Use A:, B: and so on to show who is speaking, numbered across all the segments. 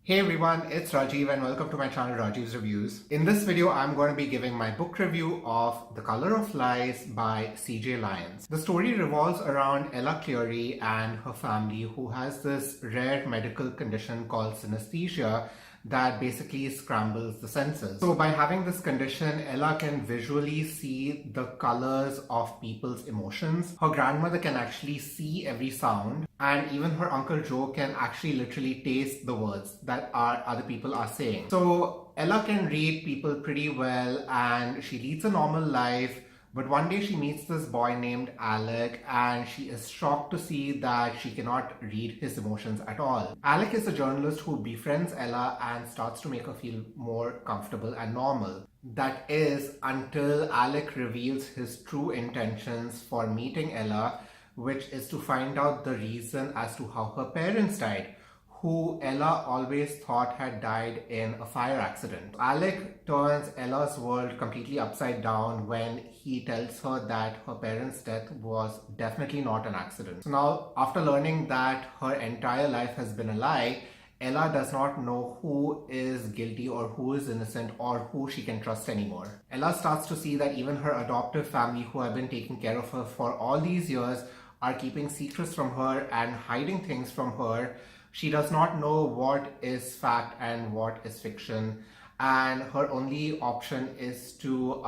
A: Hey everyone, it's Rajiv and welcome to my channel Rajiv's Reviews. In this video, I'm going to be giving my book review of The Color of Lies by C.J. Lyons. The story revolves around Ella Cleary and her family who has this rare medical condition called synesthesia that basically scrambles the senses. So by having this condition, Ella can visually see the colors of people's emotions. Her grandmother can actually see every sound, and even her Uncle Joe can actually literally taste the words that other people are saying. So Ella can read people pretty well and she leads a normal life. But one day she meets this boy named Alec and she is shocked to see that she cannot read his emotions at all. Alec is a journalist who befriends Ella and starts to make her feel more comfortable and normal. That is until Alec reveals his true intentions for meeting Ella, which is to find out the reason as to how her parents died, who Ella always thought had died in a fire accident. Alec turns Ella's world completely upside down when he tells her that her parents' death was definitely not an accident. So now, after learning that her entire life has been a lie, Ella does not know who is guilty or who is innocent or who she can trust anymore. Ella starts to see that even her adoptive family, who have been taking care of her for all these years, are keeping secrets from her and hiding things from her. She does not know what is fact and what is fiction, and her only option is to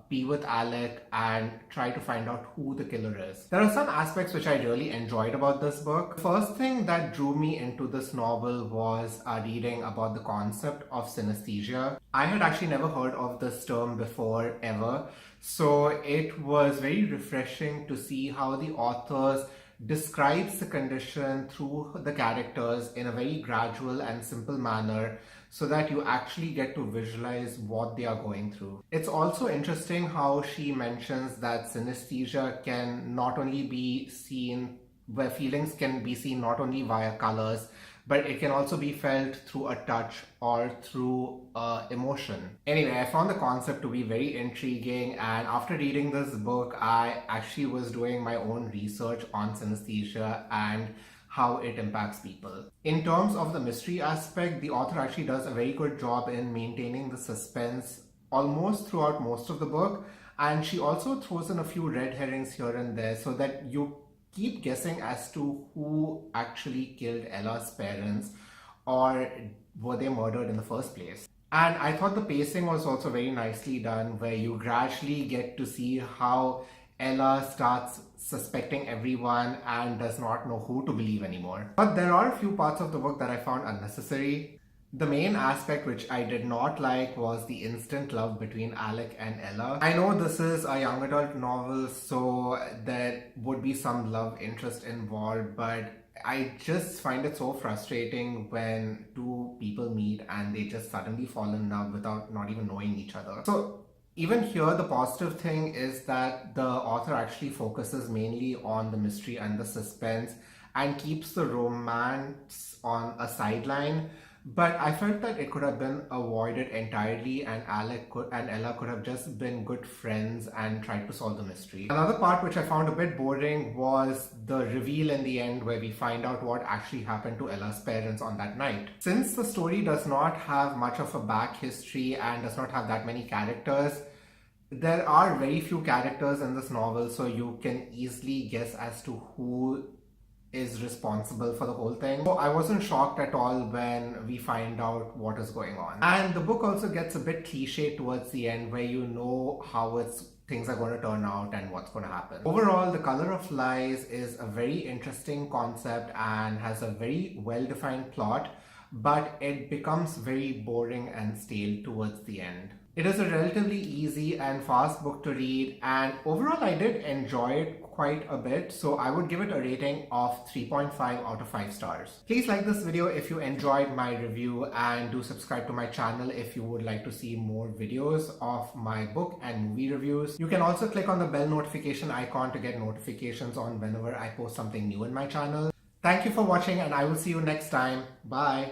A: be with Alec and try to find out who the killer is. There are some aspects which I really enjoyed about this book. The first thing that drew me into this novel was reading about the concept of synesthesia. I had actually never heard of this term before ever, so it was very refreshing to see how the authors describes the condition through the characters in a very gradual and simple manner so that you actually get to visualize what they are going through. It's also interesting how she mentions that synesthesia can not only be seen, where feelings can be seen not only via colors, but it can also be felt through a touch or through emotion. Anyway, I found the concept to be very intriguing, and after reading this book, I actually was doing my own research on synesthesia and how it impacts people. In terms of the mystery aspect, the author actually does a very good job in maintaining the suspense almost throughout most of the book, and she also throws in a few red herrings here and there so that you keep guessing as to who actually killed Ella's parents, or were they murdered in the first place. And I thought the pacing was also very nicely done, where you gradually get to see how Ella starts suspecting everyone and does not know who to believe anymore. But there are a few parts of the book that I found unnecessary. The main aspect which I did not like was the instant love between Alec and Ella. I know this is a young adult novel, so there would be some love interest involved, but I just find it so frustrating when two people meet and they just suddenly fall in love without not even knowing each other. So even here, the positive thing is that the author actually focuses mainly on the mystery and the suspense and keeps the romance on a sideline. But I felt that it could have been avoided entirely and Alec and Ella could have just been good friends and tried to solve the mystery. Another part which I found a bit boring was the reveal in the end, where we find out what actually happened to Ella's parents on that night. Since the story does not have much of a back history and does not have that many characters, there are very few characters in this novel, so you can easily guess as to who is responsible for the whole thing. So I wasn't shocked at all when we find out what is going on. And the book also gets a bit cliche towards the end, where you know how things are going to turn out and what's going to happen. Overall, The Color of Lies is a very interesting concept and has a very well-defined plot, but it becomes very boring and stale towards the end. It is a relatively easy and fast book to read, and overall I did enjoy it quite a bit, so I would give it a rating of 3.5 out of 5 stars. Please like this video if you enjoyed my review, and do subscribe to my channel if you would like to see more videos of my book and movie reviews. You can also click on the bell notification icon to get notifications on whenever I post something new in my channel. Thank you for watching, and I will see you next time. Bye!